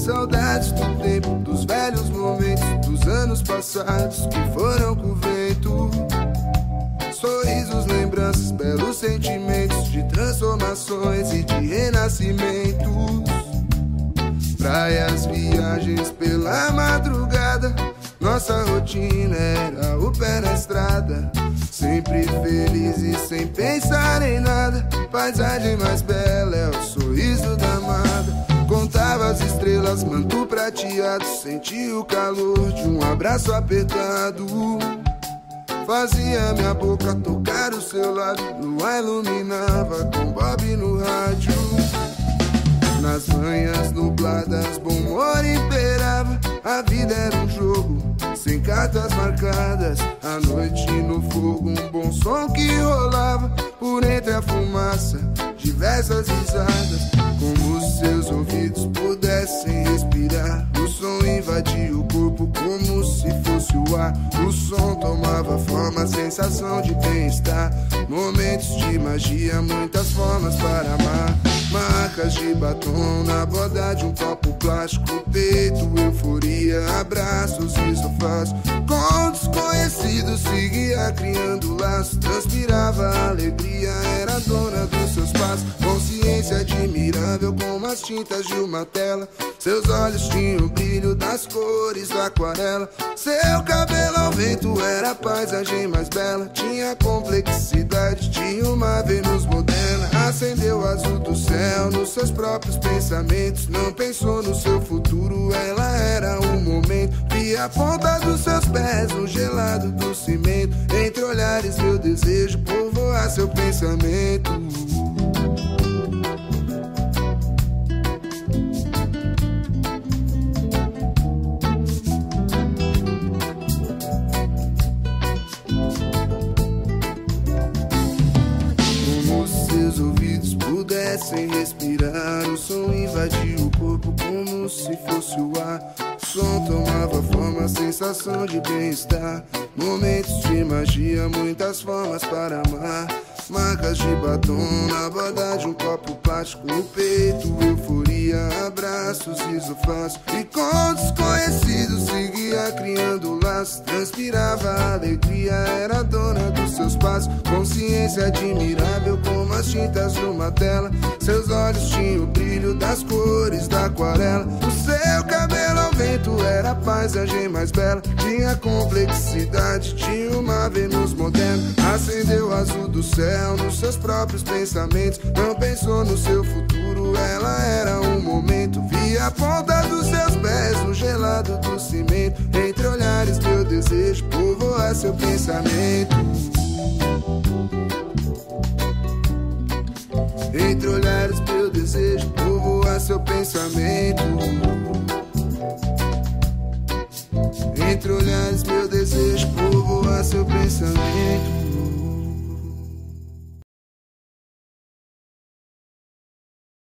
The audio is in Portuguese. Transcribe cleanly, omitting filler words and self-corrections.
Saudades do tempo, dos velhos momentos, dos anos passados que foram com o vento. Sorrisos, lembranças, belos sentimentos de transformações e de renascimentos. Praias, viagens pela madrugada, nossa rotina era o pé na estrada. Sempre feliz e sem pensar em nada. Paisagem mais bela é o sorriso da amada. Contava as estrelas, manto prateado, sentia o calor de um abraço apertado. Fazia minha boca tocar o seu lábio, lua iluminava com Bob no rádio. Nas manhãs nubladas, bom humor imperava. A vida era um jogo, sem cartas marcadas. À noite no fogo, um bom som que rolava. Por entre a fumaça, diversas risadas. Como se seus ouvidos pudessem respirar. O som invadia o corpo como se fosse o ar. O som tomava forma, sensação de bem-estar. Momentos de magia, muitas formas para amar. Marcas de batom na borda de um copo plástico. Peito, euforia, abraços e sofás. Com desconhecidos seguia criando laços. Transpirava alegria, era dona dos seus passos. Consciência admirável como as tintas de uma tela. Seus olhos tinham o brilho das cores da aquarela. Seu cabelo ao vento era a paisagem mais bela. Tinha complexidade, tinha uma Vênus moderna. Acendeu o azul do céu nos seus próprios pensamentos. Não pensou no seu futuro, ela era um momento. Via a ponta dos seus pés no gelado do cimento. Entre olhares meu desejo povoar seu pensamento. Seus ouvidos pudessem respirar. O som invadia o corpo como se fosse o ar. O som tomava forma, sensação de bem-estar. Momentos de magia, muitas formas para amar. Marcas de batom na borda de um copo plástico. No peito, euforia, abraços e sofás. E com desconhecidos seguia criando laços. Transpirava alegria, era dona dos seus passos. Consciência admirável como as tintas de uma tela. Seus olhos tinham o brilho das cores da aquarela. O seu cabelo ao vento era a paisagem mais bela. Tinha complexidade, tinha uma Vênus moderna. Acendeu o azul do céu nos seus próprios pensamentos. Não pensou no seu futuro, ela era um momento. Via a ponta dos seus pés no gelado do cimento. Entre olhares meu desejo povoar seu pensamento. Entre olhares meu desejo povoar seu pensamento. Entre olhares meu desejo povoar seu pensamento.